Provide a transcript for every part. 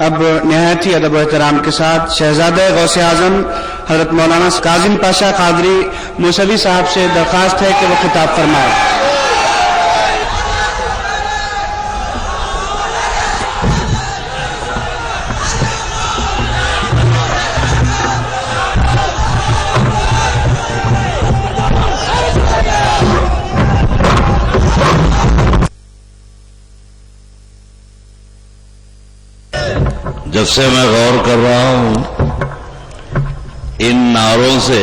اب نہایت ہی ادب و احترام کے ساتھ شہزادہ غوث اعظم حضرت مولانا کاظم پاشا قادری موسوی صاحب سے درخواست ہے کہ وہ خطاب فرمائیں۔ جب سے میں غور کر رہا ہوں ان نعروں سے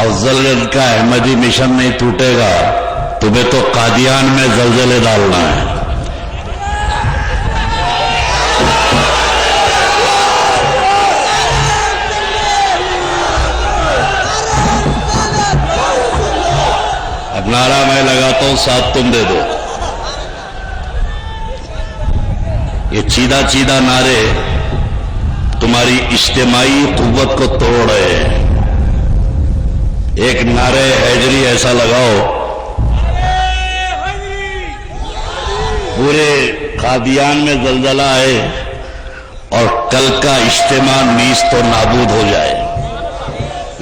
افضل گنج کا احمدی مشن نہیں ٹوٹے گا، تمہیں تو قادیان میں زلزلے ڈالنا ہے۔ اب نعرہ میں لگاتا ہوں، ساتھ تم دے دو۔ یہ چیدہ چیدہ نعرے تمہاری اجتماعی قوت کو توڑ رہے ہیں۔ ایک نعرے حیدری ایسا لگاؤ پورے قادیان میں زلزلہ آئے اور کل کا اجتماع نیست و نابود ہو جائے۔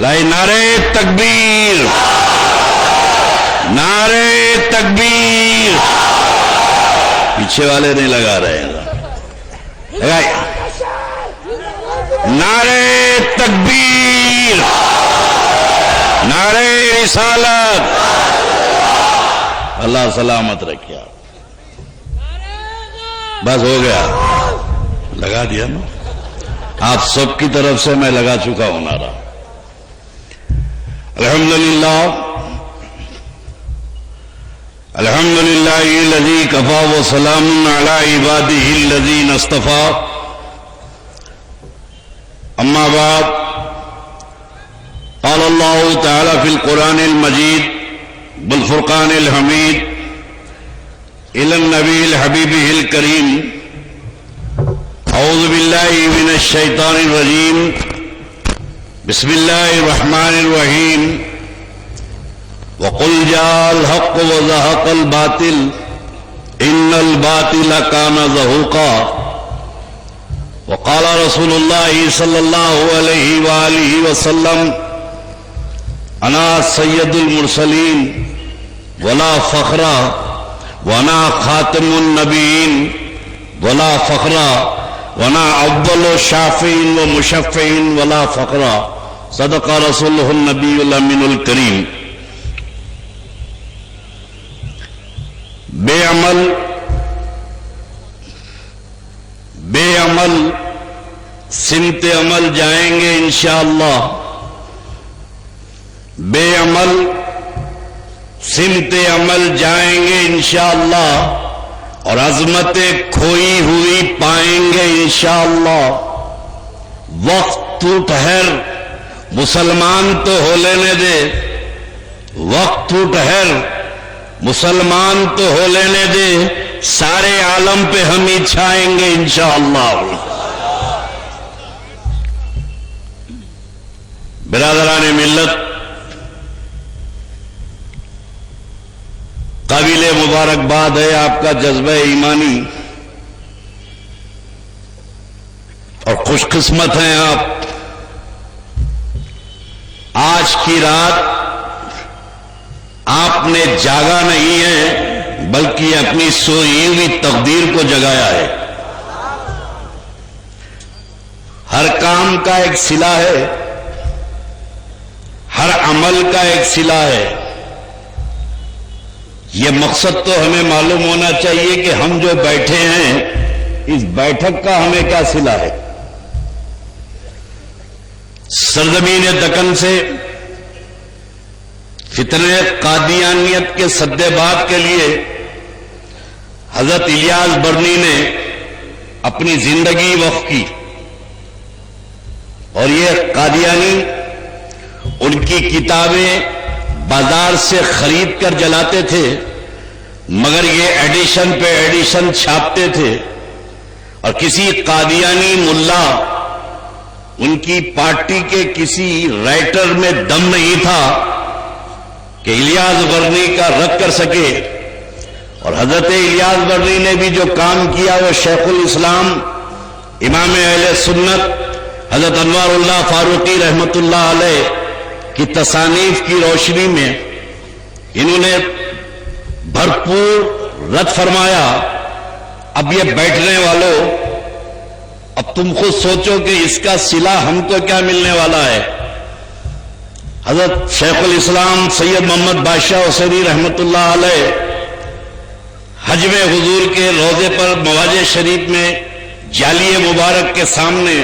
لائی نعرے تکبیر، نعرے تکبیر۔ پیچھے والے نہیں لگا رہے ہیں، نعرے تکبیر، نعرے رسالت۔ اللہ سلامت رکھے۔ بس ہو گیا، لگا دیا نا۔ آپ سب کی طرف سے میں لگا چکا ہوں نعرہ۔ الحمدللہ الحمدللہ الذی کفا وسلام علی عبادہ الذین اصطفیٰ، اما بعد، قال اللہ تعالی فی القرآن المجید بالفرقان الحمید الی النبی الحبیب الکریم، اعوذ باللہ من الشیطان الرجیم، بسم اللہ الرحمن الرحیم، وَقُلْ جَاءَ الْحَقُّ وَزَهَقَ الْبَاطِلُ إِنَّ الْبَاطِلَ كَانَ زَهُوقًا، وقال رسول اللہ صلی اللہ علیہ وآلہ وسلم، انا سید المرسلین ولا فخر، وانا خاتم النبیین ولا فخر، وانا افضل الشافعین ومشفعین ولا فخر، صدق رسولہ النبی الامین الکریم۔ بے عمل سمت عمل جائیں گے انشاءاللہ، بے عمل سمت عمل جائیں گے انشاءاللہ، اور عظمتیں کھوئی ہوئی پائیں گے انشاءاللہ۔ وقت تو ٹھہر مسلمان تو ہو لینے دے، وقت تو ٹھہر مسلمان تو ہو لینے دے، سارے عالم پہ ہم ہی چھائیں گے انشاءاللہ۔ برادران ملت، قابل مبارکباد ہے آپ کا جذبہ ایمانی، اور خوش قسمت ہیں آپ۔ آج کی رات آپ نے جاگا نہیں ہے بلکہ اپنی سوئی ہوئی تقدیر کو جگایا ہے۔ ہر کام کا ایک صلہ ہے، ہر عمل کا ایک صلہ ہے۔ یہ مقصد تو ہمیں معلوم ہونا چاہیے کہ ہم جو بیٹھے ہیں اس بیٹھک کا ہمیں کیا صلہ ہے۔ سرزمین دکن سے فتنہ قادیانیت کے سدبات کے لیے حضرت الیاس برنی نے اپنی زندگی وقف کی، اور یہ قادیانی ان کی کتابیں بازار سے خرید کر جلاتے تھے، مگر یہ ایڈیشن پہ ایڈیشن چھاپتے تھے، اور کسی قادیانی ملا ان کی پارٹی کے کسی رائٹر میں دم نہیں تھا کہ الیاس برنی کا رد کر سکے۔ اور حضرت الیاس برنی نے بھی جو کام کیا وہ شیخ الاسلام امام اہل سنت حضرت انوار اللہ فاروقی رحمت اللہ علیہ کی تصانیف کی روشنی میں انہوں نے بھرپور رد فرمایا. اب یہ بیٹھنے والوں، اب تم خود سوچو کہ اس کا صلہ ہم کو کیا ملنے والا ہے. حضرت شیخ الاسلام سید محمد بادشاہ حسینی رحمت اللہ علیہ حج میں حضور کے روضے پر مواضع شریف میں جالیہ مبارک کے سامنے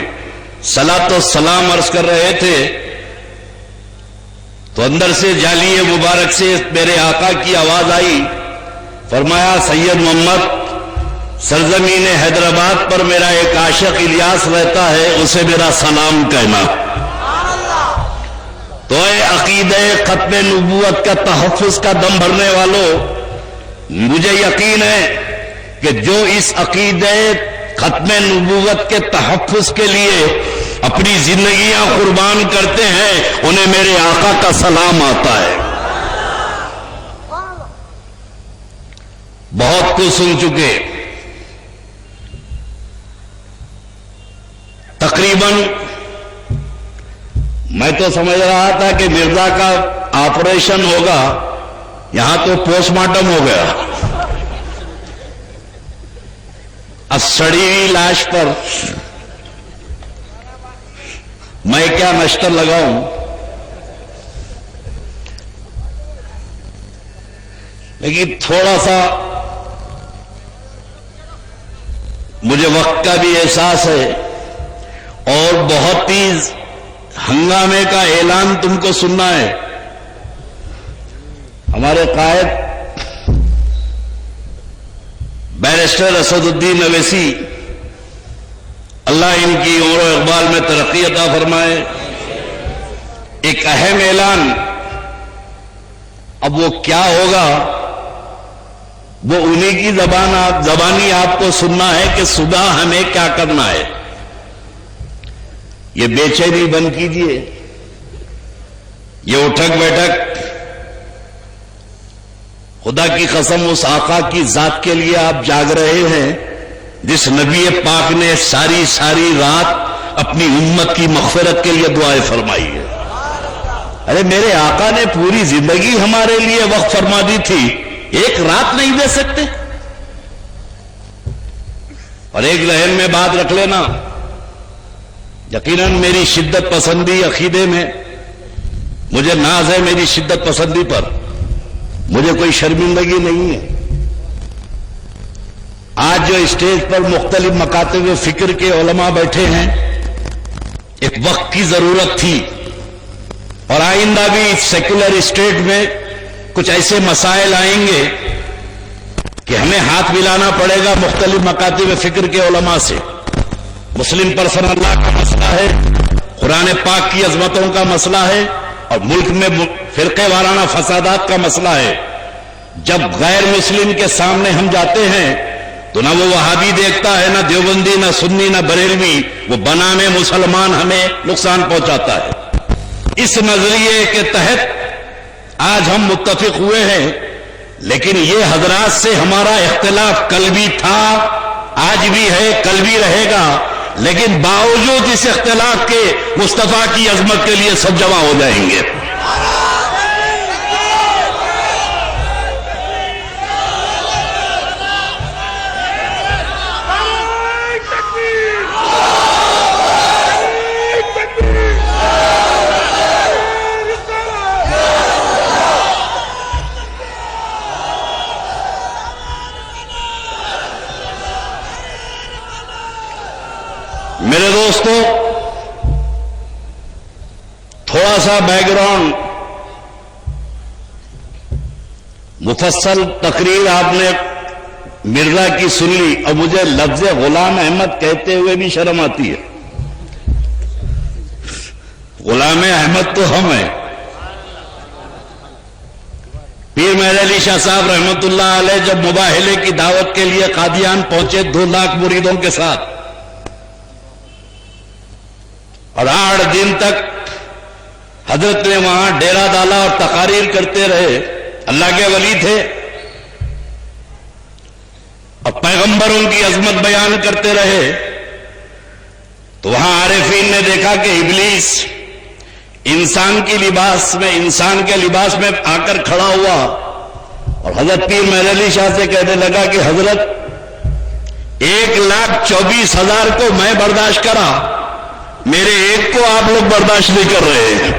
صلاۃ و سلام عرض کر رہے تھے تو اندر سے جالیہ مبارک سے میرے آقا کی آواز آئی. فرمایا سید محمد، سرزمین حیدرآباد پر میرا ایک عاشق الیاس رہتا ہے، اسے میرا سلام کہنا. تو اے عقیدہ ختم نبوت کا تحفظ کا دم بھرنے والوں، مجھے یقین ہے کہ جو اس عقیدہ ختم نبوت کے تحفظ کے لیے اپنی زندگیاں قربان کرتے ہیں انہیں میرے آقا کا سلام آتا ہے. بہت کچھ سن چکے. تقریباً میں تو سمجھ رہا تھا کہ مرزا کا آپریشن ہوگا، یہاں تو پوسٹ مارٹم ہو گیا. اب سڑی ہوئی لاش پر میں کیا نشتر لگاؤں. لیکن تھوڑا سا مجھے وقت کا بھی احساس ہے اور بہت ہی ہنگامے کا اعلان تم کو سننا ہے. ہمارے قائد بیرسٹر اسد الدین اویسی، اللہ ان کی عمر و اقبال میں ترقی عطا فرمائے، ایک اہم اعلان. اب وہ کیا ہوگا وہ انہی کی زبانی آپ کو سننا ہے کہ صبح ہمیں کیا کرنا ہے. یہ بے چینی بند کیجئے، یہ اٹھک بیٹھک خدا کی قسم اس آقا کی ذات کے لیے آپ جاگ رہے ہیں جس نبی پاک نے ساری رات اپنی امت کی مغفرت کے لیے دعائیں فرمائی ہے. ارے میرے آقا نے پوری زندگی ہمارے لیے وقف فرما دی تھی، ایک رات نہیں دے سکتے؟ اور ایک ذہن میں بات رکھ لینا، یقیناً میری شدت پسندی عقیدے میں مجھے ناز ہے، میری شدت پسندی پر مجھے کوئی شرمندگی نہیں ہے. آج جو اسٹیج پر مختلف مکاتب فکر کے علماء بیٹھے ہیں، ایک وقت کی ضرورت تھی اور آئندہ بھی سیکولر اسٹیٹ میں کچھ ایسے مسائل آئیں گے کہ ہمیں ہاتھ ملانا پڑے گا مختلف مکاتب فکر کے علماء سے. مسلم پرسنل لا کا مسئلہ ہے، قرآن پاک کی عظمتوں کا مسئلہ ہے، اور ملک میں فرقے وارانہ فسادات کا مسئلہ ہے. جب غیر مسلم کے سامنے ہم جاتے ہیں تو نہ وہ وہابی دیکھتا ہے، نہ دیوبندی، نہ سنی، نہ بریلوی، وہ بنامے مسلمان ہمیں نقصان پہنچاتا ہے. اس نظریے کے تحت آج ہم متفق ہوئے ہیں، لیکن یہ حضرات سے ہمارا اختلاف کل بھی تھا، آج بھی ہے، کل بھی رہے گا، لیکن باوجود اس اختلاف کے مصطفیٰ کی عظمت کے لیے سب جمع ہو جائیں گے. میرے دوستو، تھوڑا سا بیک گراؤنڈ، مفصل تقریر آپ نے مرزا کی سن لی، اور مجھے لفظ غلام احمد کہتے ہوئے بھی شرم آتی ہے. غلام احمد تو ہم ہیں. پیر مہر علی شاہ صاحب رحمت اللہ علیہ جب مباہلے کی دعوت کے لیے قادیان پہنچے 2 لاکھ مریدوں کے ساتھ، اور 8 دن تک حضرت نے وہاں ڈیرا ڈالا اور تقاریر کرتے رہے. اللہ کے ولی تھے اور پیغمبروں کی عظمت بیان کرتے رہے. تو وہاں عارفین نے دیکھا کہ ابلیس انسان کے لباس میں آ کر کھڑا ہوا اور حضرت پیر مہر علی شاہ سے کہنے لگا کہ حضرت 1,24,000 کو میں برداشت کرا، میرے ایک کو آپ لوگ برداشت نہیں کر رہے ہیں۔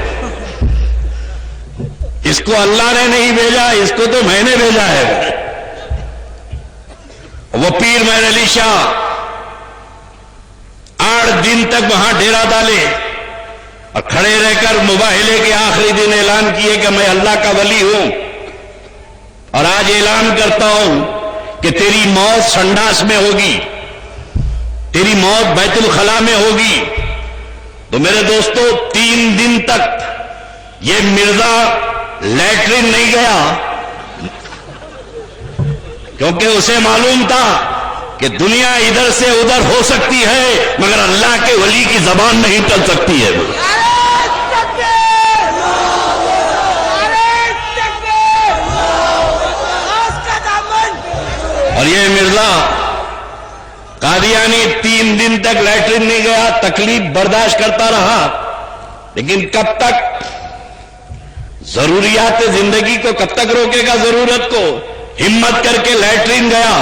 اس کو اللہ نے نہیں بھیجا، اس کو تو میں نے بھیجا ہے۔ وہ پیر مہر علی شاہ 8 دن تک وہاں ڈیرا ڈالے اور کھڑے رہ کر مباہلے کے آخری دن اعلان کیے کہ میں اللہ کا ولی ہوں، اور آج اعلان کرتا ہوں کہ تیری موت سنڈاس میں ہوگی، تیری موت بیت الخلا میں ہوگی۔ تو میرے دوستو 3 دن تک یہ مرزا لیٹرین نہیں گیا، کیونکہ اسے معلوم تھا کہ دنیا ادھر سے ادھر ہو سکتی ہے مگر اللہ کے ولی کی زبان نہیں چل سکتی ہے۔ اور یہ مرزا قادیانی 3 دن تک لیٹرین نہیں گیا، تکلیف برداشت کرتا رہا، لیکن کب تک؟ ضروریات زندگی کو کب تک روکے گا؟ ضرورت کو ہمت کر کے لیٹرین گیا،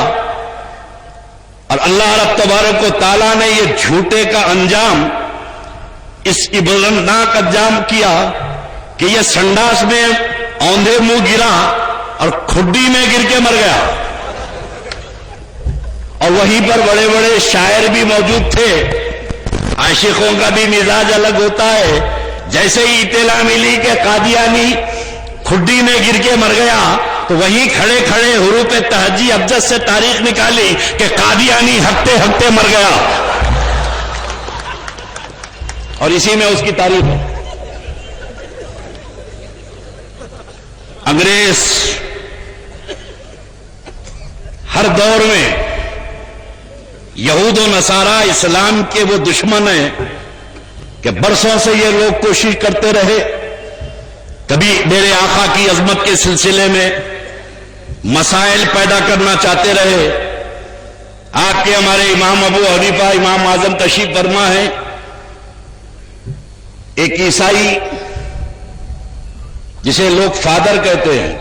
اور اللہ رب تبارک و تعالیٰ نے یہ جھوٹے کا انجام، اس عبرتناک انجام کیا کہ یہ سنڈاس میں اوندھے منہ گرا اور کھڈی میں گر کے مر گیا۔ اور وہیں پر بڑے بڑے شاعر بھی موجود تھے۔ عاشقوں کا بھی مزاج الگ ہوتا ہے، جیسے ہی اطلاع ملی کہ قادیانی کھڈی میں گر کے مر گیا تو وہیں کھڑے کھڑے حروف تہجی ابجد سے تاریخ نکالی کہ قادیانی ہفتے ہفتے مر گیا، اور اسی میں اس کی تاریخ ہے۔ انگریز ہر دور میں یہود و نصارہ اسلام کے وہ دشمن ہیں کہ برسوں سے یہ لوگ کوشش کرتے رہے، کبھی میرے آقا کی عظمت کے سلسلے میں مسائل پیدا کرنا چاہتے رہے۔ آپ کے ہمارے امام ابو حنیفہ امام اعظم تشریف فرما ہے، ایک عیسائی جسے لوگ فادر کہتے ہیں،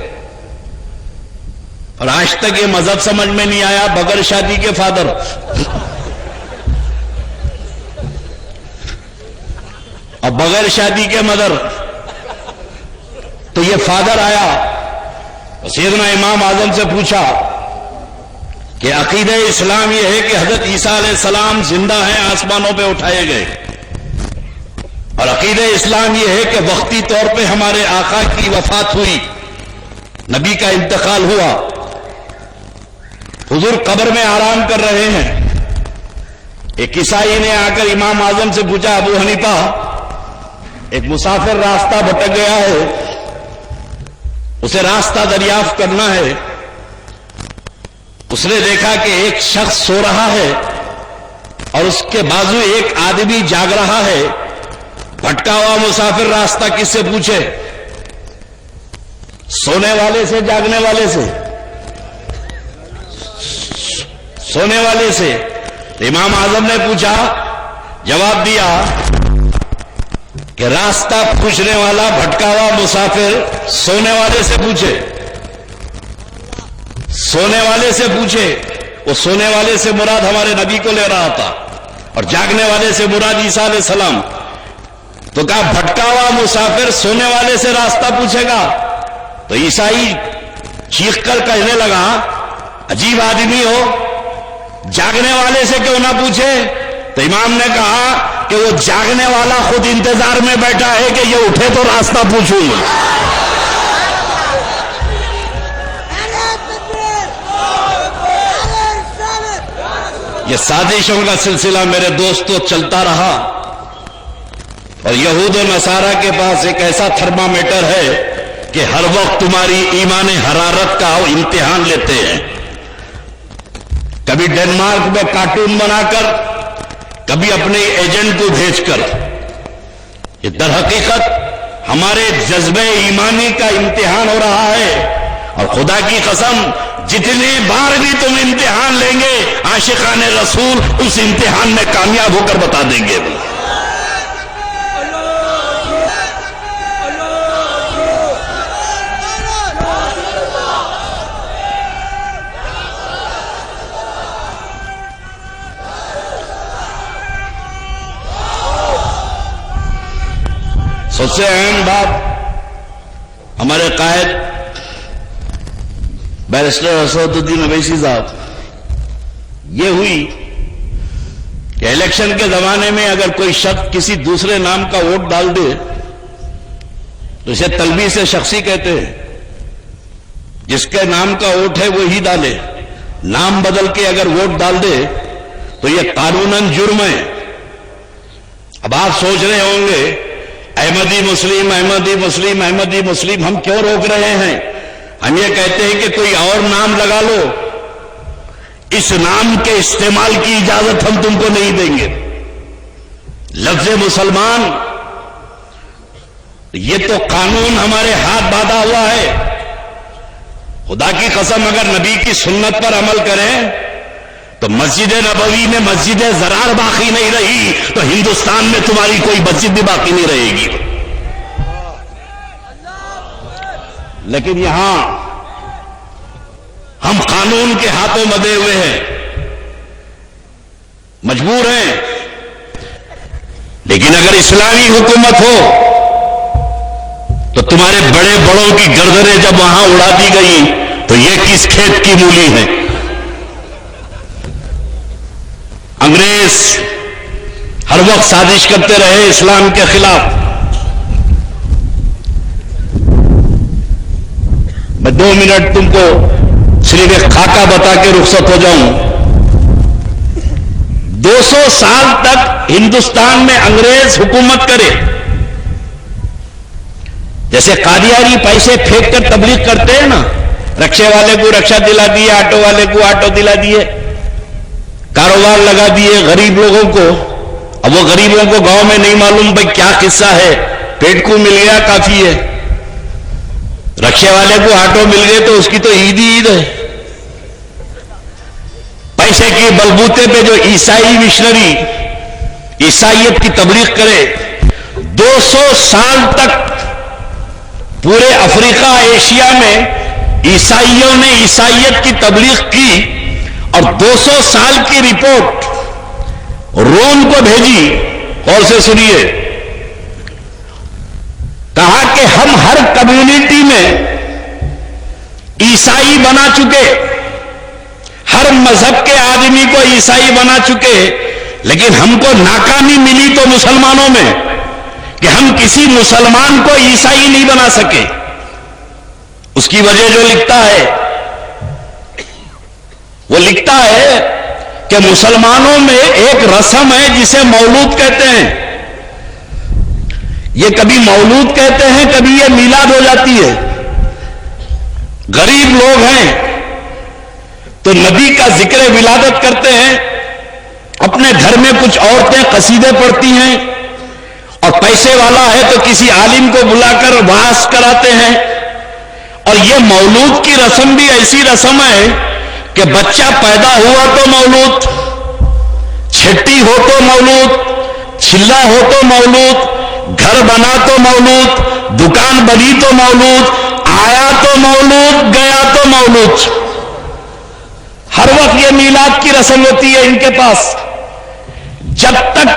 اور آج تک یہ مذہب سمجھ میں نہیں آیا، بغیر شادی کے فادر۔ اور بغیر شادی کے مدر، تو یہ فادر آیا، سیدنا امام اعظم سے پوچھا کہ عقیدہ اسلام یہ ہے کہ حضرت عیسیٰ علیہ السلام زندہ ہیں، آسمانوں پہ اٹھائے گئے، اور عقیدہ اسلام یہ ہے کہ وقتی طور پہ ہمارے آقا کی وفات ہوئی، نبی کا انتقال ہوا، حضور قبر میں آرام کر رہے ہیں۔ ایک عیسائی نے آ کر امام اعظم سے پوچھا، ابو حنیفہ ایک مسافر راستہ بھٹک گیا ہے، اسے راستہ دریافت کرنا ہے، اس نے دیکھا کہ ایک شخص سو رہا ہے اور اس کے بازو ایک آدمی جاگ رہا ہے، بھٹکا ہوا مسافر راستہ کس سے پوچھے؟ سونے والے سے، جاگنے والے سے؟ سونے والے سے۔ امام اعظم نے پوچھا، جواب دیا کہ راستہ پوچھنے والا بھٹکا ہوا مسافر سونے والے سے پوچھے، سونے والے سے پوچھے۔ وہ سونے والے سے مراد ہمارے نبی کو لے رہا تھا، اور جاگنے والے سے مراد عیسیٰ علیہ السلام۔ تو کہا بھٹکا ہوا مسافر سونے والے سے راستہ پوچھے گا؟ تو عیسائی چیخ کر کہنے لگا، عجیب آدمی ہو، جاگنے والے سے کیوں نہ پوچھے؟ تو امام نے کہا کہ وہ جاگنے والا خود انتظار میں بیٹھا ہے کہ یہ اٹھے تو راستہ پوچھوں گا۔ یہ سازشوں کا سلسلہ میرے دوستوں چلتا رہا، اور یہود و نصارہ کے پاس ایک ایسا تھرمامیٹر ہے کہ ہر وقت تمہاری ایمان حرارت کا امتحان لیتے ہیں۔ کبھی ڈنمارک میں کارٹون بنا کر، کبھی اپنے ایجنٹ کو بھیج کر، یہ در حقیقت ہمارے جذبہ ایمانی کا امتحان ہو رہا ہے۔ اور خدا کی قسم، جتنے بار بھی تم امتحان لیں گے عاشقان رسول اس امتحان میں کامیاب ہو کر بتا دیں گے. سب سے اہم بات ہمارے قائد بیرسٹر اسد الدین اویسی صاحب یہ ہوئی کہ الیکشن کے زمانے میں اگر کوئی شخص کسی دوسرے نام کا ووٹ ڈال دے تو اسے تلبیس شخصی کہتے ہیں. جس کے نام کا ووٹ ہے وہی ڈالے. نام بدل کے اگر ووٹ ڈال دے تو یہ قانوناً جرم ہے. اب آپ سوچ رہے ہوں گے احمدی مسلم احمدی مسلم احمدی مسلم ہم کیوں روک رہے ہیں؟ ہم یہ کہتے ہیں کہ کوئی اور نام لگا لو، اس نام کے استعمال کی اجازت ہم تم کو نہیں دیں گے. لفظ مسلمان یہ تو قانون ہمارے ہاتھ باندھا ہوا ہے. خدا کی قسم اگر نبی کی سنت پر عمل کریں تو مسجد نبوی میں مسجد زرار باقی نہیں رہی تو ہندوستان میں تمہاری کوئی مسجد بھی باقی نہیں رہے گی. لیکن یہاں ہم قانون کے ہاتھوں مدے ہوئے ہیں، مجبور ہیں. لیکن اگر اسلامی حکومت ہو تو تمہارے بڑے بڑوں کی گردنیں جب وہاں اڑا دی گئی تو یہ کس کھیت کی مولی ہے؟ انگریز ہر وقت سازش کرتے رہے اسلام کے خلاف. میں 2 منٹ تم کو صرف ایک خاکہ بتا کے رخصت ہو جاؤں. 200 سال تک ہندوستان میں انگریز حکومت کرے. جیسے قادیانی پیسے پھینک کر تبلیغ کرتے ہیں نا، رکشے والے کو رکشہ دلا دیے، آٹو والے کو آٹو دلا دیے، کاروبار لگا دیے غریب لوگوں کو. اب وہ غریبوں کو گاؤں میں نہیں معلوم بھائی کیا قصہ ہے، پیٹ کو مل گیا کافی ہے. رکشے والے کو آٹو مل گئے تو اس کی تو عید ہی عید ہے. پیسے کی بلبوتے پہ جو عیسائی مشنری عیسائیت کی تبلیغ کرے، 200 سال تک پورے افریقہ ایشیا میں عیسائیوں نے عیسائیت کی تبلیغ کی اور 200 سال کی رپورٹ روم کو بھیجی. اور سے سنیے، کہا کہ ہم ہر کمیونٹی میں عیسائی بنا چکے، ہر مذہب کے آدمی کو عیسائی بنا چکے، لیکن ہم کو ناکامی ملی تو مسلمانوں میں کہ ہم کسی مسلمان کو عیسائی نہیں بنا سکے. اس کی وجہ جو لکھتا ہے وہ لکھتا ہے کہ مسلمانوں میں ایک رسم ہے جسے مولود کہتے ہیں. یہ کبھی مولود کہتے ہیں، کبھی یہ میلاد ہو جاتی ہے. غریب لوگ ہیں تو نبی کا ذکر ولادت کرتے ہیں، اپنے گھر میں کچھ عورتیں قصیدے پڑھتی ہیں، اور پیسے والا ہے تو کسی عالم کو بلا کر وعظ کراتے ہیں. اور یہ مولود کی رسم بھی ایسی رسم ہے کہ بچہ پیدا ہوا تو مولود، چھٹی ہو تو مولود، چلا ہو تو مولود، گھر بنا تو مولود، دکان بنی تو مولود، آیا تو مولود، گیا تو مولود. ہر وقت یہ میلاد کی رسم ہوتی ہے ان کے پاس. جب تک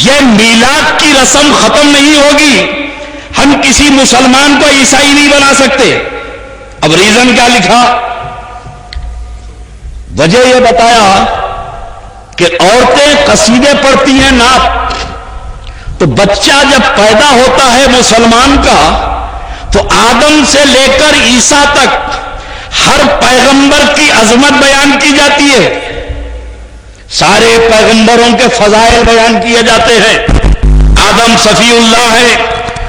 یہ میلاد کی رسم ختم نہیں ہوگی ہم کسی مسلمان کو عیسائی نہیں بنا سکتے. اب ریزن کیا لکھا؟ وجہ یہ بتایا کہ عورتیں قصیدے پڑھتی ہیں نعت، تو بچہ جب پیدا ہوتا ہے مسلمان کا تو آدم سے لے کر عیسیٰ تک ہر پیغمبر کی عظمت بیان کی جاتی ہے، سارے پیغمبروں کے فضائل بیان کیے جاتے ہیں. آدم صفی اللہ ہے،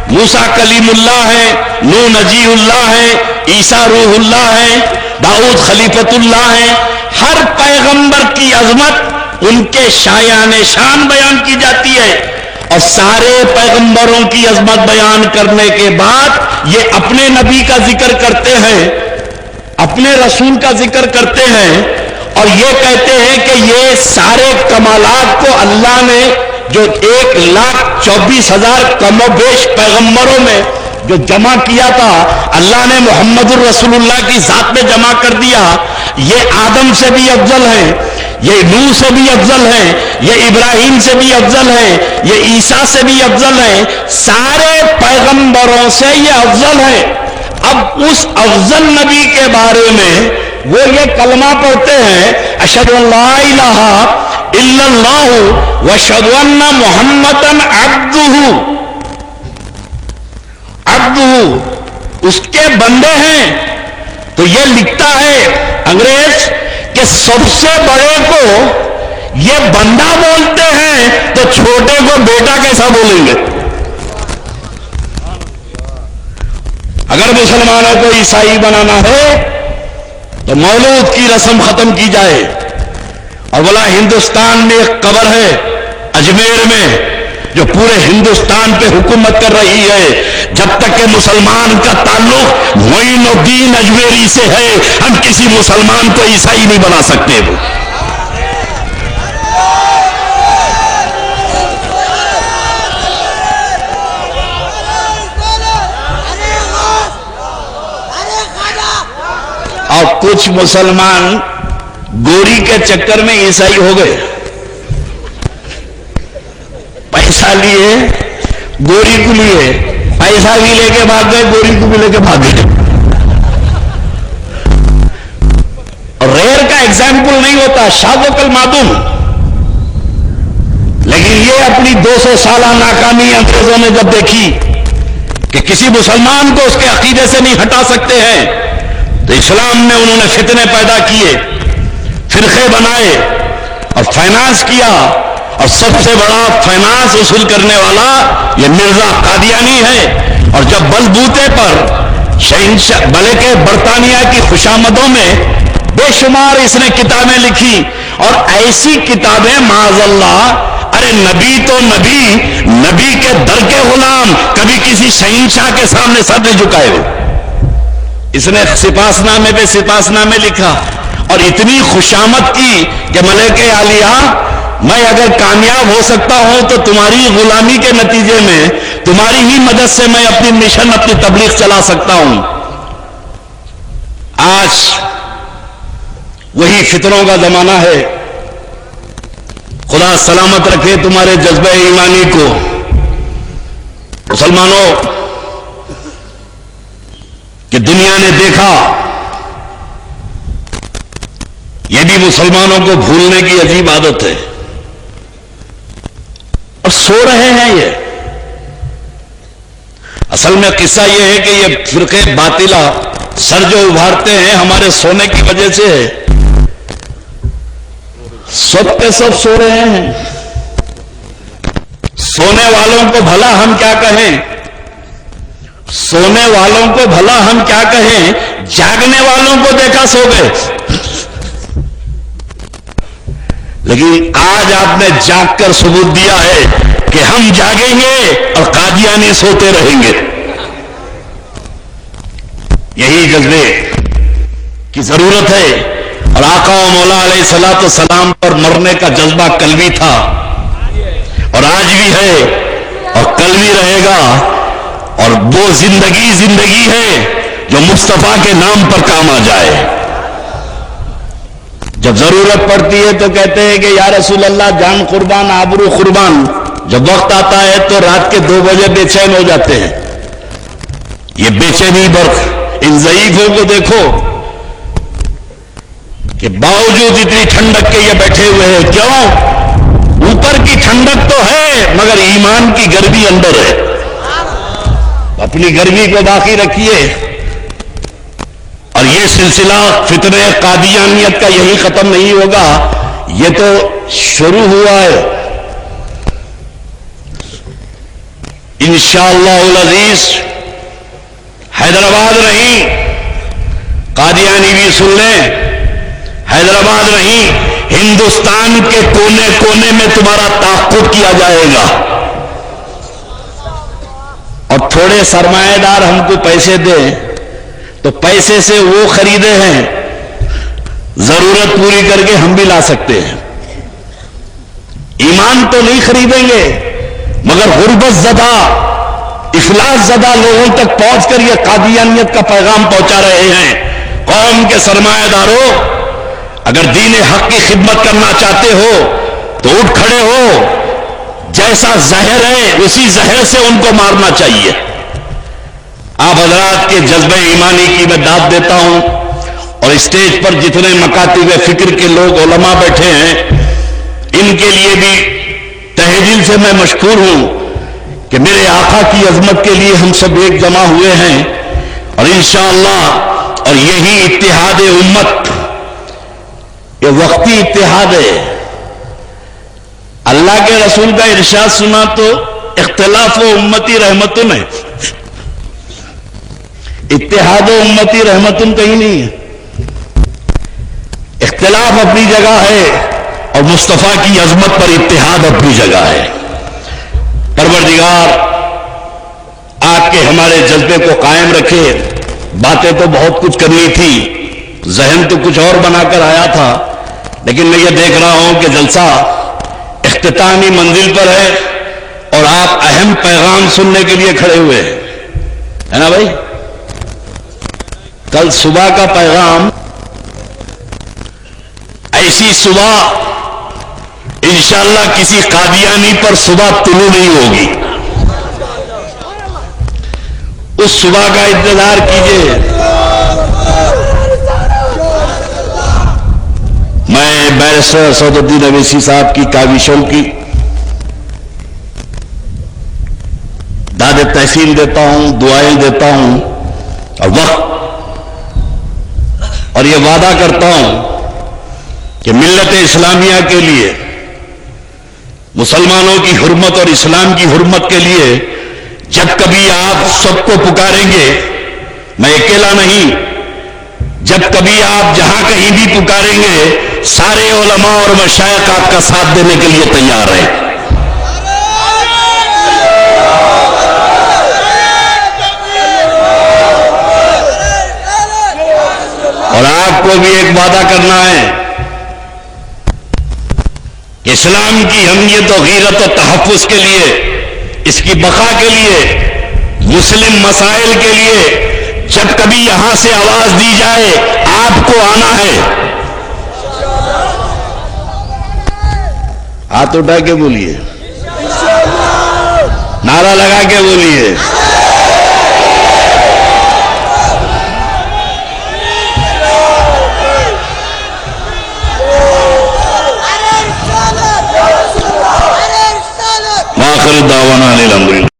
موسیٰ کلیم اللہ ہے، نوح نجی اللہ ہے، عیسیٰ روح اللہ ہے، داؤد خلیفت اللہ ہے. ہر پیغمبر کی عظمت ان کے شایان شان بیان کی جاتی ہے. اور سارے پیغمبروں کی عظمت بیان کرنے کے بعد یہ اپنے نبی کا ذکر کرتے ہیں اپنے رسول کا ذکر کرتے ہیں اور یہ کہتے ہیں کہ یہ سارے کمالات کو اللہ نے جو 1,24,000 کم و بیش پیغمبروں میں جو جمع کیا تھا، اللہ نے محمد الرسول اللہ کی ذات میں جمع کر دیا. یہ آدم سے بھی افضل ہیں، یہ نوح سے بھی افضل ہیں، یہ ابراہیم سے بھی افضل ہیں، یہ عیسیٰ سے بھی افضل ہیں، سارے پیغمبروں سے یہ افضل ہیں. اب اس افضل نبی کے بارے میں وہ یہ کلمہ پڑھتے ہیں، اشہد ان لا الہ الا اللہ واشہد ان محمدًا عبدہ، اس کے بندے ہیں. تو یہ لکھتا ہے انگریز کہ سب سے بڑے کو یہ بندہ بولتے ہیں تو چھوٹے کو بیٹا کیسا بولیں گے؟ اگر مسلمانوں کو عیسائی بنانا ہے تو مولود کی رسم ختم کی جائے. اور بولا ہندوستان میں ایک قبر ہے اجمیر میں جو پورے ہندوستان پہ حکومت کر رہی ہے. جب تک کہ مسلمان کا تعلق معین الدین اجمیری سے ہے، ہم کسی مسلمان کو عیسائی نہیں بنا سکتے. اور کچھ مسلمان گوری کے چکر میں عیسائی ہو گئے، پیسہ لیے گوری کو لیے، پیسہ بھی لے کے بھاگ گئے، گوری کو بھی لے کے بھاگ گئے. ریئر کا ایگزامپل نہیں ہوتا، شاذ و کل معدوم. لیکن یہ اپنی 200 سالہ ناکامی انگریزوں نے جب دیکھی کہ کسی مسلمان کو اس کے عقیدے سے نہیں ہٹا سکتے ہیں، تو اسلام میں انہوں نے فتنے پیدا کیے، فرقے بنائے اور فائنانس کیا. اور سب سے بڑا فائنانس وصول کرنے والا یہ مرزا قادیانی ہے. اور جب بلبوتے پر شہنشاہ بلکہ برطانیہ کی خوشامدوں میں بے شمار اس نے کتابیں لکھی، اور ایسی کتابیں معاذ اللہ، ارے نبی تو نبی کے در کے غلام کبھی کسی شہنشاہ کے سامنے سر نہیں جھکائے ہوئے. اس نے سپاس نامے پہ سپاس نامے لکھا اور اتنی خوشامد کی کہ ملکہ عالیہ، میں اگر کامیاب ہو سکتا ہوں تو تمہاری غلامی کے نتیجے میں تمہاری ہی مدد سے میں اپنی مشن، اپنی تبلیغ چلا سکتا ہوں. آج وہی فتنوں کا زمانہ ہے. خدا سلامت رکھے تمہارے جذبہ ایمانی کو. مسلمانوں، کہ دنیا نے دیکھا، یہ بھی مسلمانوں کو بھولنے کی عجیب عادت ہے، اور سو رہے ہیں. یہ اصل میں قصہ یہ ہے کہ یہ فرقے باطلہ سر جو ابھارتے ہیں ہمارے سونے کی وجہ سے ہے. سب کے سب سو رہے ہیں. سونے والوں کو بھلا ہم کیا کہیں، سونے والوں کو بھلا ہم کیا کہیں، جاگنے والوں کو دیکھا سو گئے. لیکن آج آپ نے جاگ کر ثبوت دیا ہے کہ ہم جاگیں گے اور قادیانی سوتے رہیں گے. یہی جذبے کی ضرورت ہے. اور آقا و مولا علیہ الصلوۃ والسلام پر مرنے کا جذبہ کل بھی تھا اور آج بھی ہے اور کل بھی رہے گا. اور وہ زندگی ہے جو مصطفیٰ کے نام پر کام آ جائے. جب ضرورت پڑتی ہے تو کہتے ہیں کہ یا رسول اللہ جان قربان آبرو قربان. جب وقت آتا ہے تو رات کے 2 بجے بے چین ہو جاتے ہیں. یہ بے چینی برق ان ضعیفوں کو دیکھو کہ باوجود اتنی ٹھنڈک کے یہ بیٹھے ہوئے ہیں. کیوں؟ اوپر کی ٹھنڈک تو ہے مگر ایمان کی گرمی اندر ہے. اپنی گرمی کو باقی رکھیے. اور یہ سلسلہ فتنہ قادیانیت کا یہی ختم نہیں ہوگا، یہ تو شروع ہوا ہے. انشاءاللہ العزیز حیدرآباد نہیں، قادیانی بھی سن لیں، حیدرآباد نہیں، ہندوستان کے کونے کونے میں تمہارا تعاقب کیا جائے گا. اور تھوڑے سرمایہ دار ہم کو پیسے دیں تو پیسے سے وہ خریدے ہیں، ضرورت پوری کر کے ہم بھی لا سکتے ہیں. ایمان تو نہیں خریدیں گے، مگر غربت زدہ، افلاس زدہ لوگوں تک پہنچ کر یہ قادیانیت کا پیغام پہنچا رہے ہیں. قوم کے سرمایہ داروں، اگر دین حق کی خدمت کرنا چاہتے ہو تو اٹھ کھڑے ہو. جیسا زہر ہے اسی زہر سے ان کو مارنا چاہیے. آپ حضرات کے جذبہ ایمانی کی میں داد دیتا ہوں، اور اسٹیج پر جتنے مکاتب فکر کے لوگ علماء بیٹھے ہیں ان کے لیے بھی تہہ دل سے میں مشکور ہوں کہ میرے آقا کی عظمت کے لیے ہم سب ایک جمع ہوئے ہیں. اور انشاءاللہ اور یہی اتحاد امت، یہ وقتی اتحاد ہے. اللہ کے رسول کا ارشاد سنا تو اختلاف و امتی رحمتن ہے، اتحاد و امتی رحمتن کہیں نہیں ہے. اختلاف اپنی جگہ ہے اور مصطفیٰ کی عظمت پر اتحاد اپنی جگہ ہے. پروردگار آگ کے ہمارے جذبے کو قائم رکھے. باتیں تو بہت کچھ کرنی تھی، ذہن تو کچھ اور بنا کر آیا تھا، لیکن میں یہ دیکھ رہا ہوں کہ جلسہ اختتامی منزل پر ہے اور آپ اہم پیغام سننے کے لیے کھڑے ہوئے ہیں، ہے نا بھائی؟ کل صبح کا پیغام، ایسی صبح انشاءاللہ کسی قادیانی پر صبح طلوع نہیں ہوگی. اس صبح کا انتظار کیجئے. میں بیرسٹر اسد الدین اویسی صاحب کی کاوشوں کی داد تحسین دیتا ہوں، دعائیں دیتا ہوں اور وقت، اور یہ وعدہ کرتا ہوں کہ ملت اسلامیہ کے لیے، مسلمانوں کی حرمت اور اسلام کی حرمت کے لیے جب کبھی آپ سب کو پکاریں گے، میں اکیلا نہیں، جب کبھی آپ جہاں کہیں بھی پکاریں گے، سارے علماء اور مشائخ آپ کا ساتھ دینے کے لیے تیار ہیں. اور آپ کو بھی ایک وعدہ کرنا ہے کہ اسلام کی اہمیت و غیرت و تحفظ کے لیے، اس کی بقا کے لیے، مسلم مسائل کے لیے جب کبھی یہاں سے آواز دی جائے آپ کو آنا ہے. ہاتھ اٹھا کے بولیے، نعرہ لگا کے بولیے. آخر دعوانا الحمدللہ.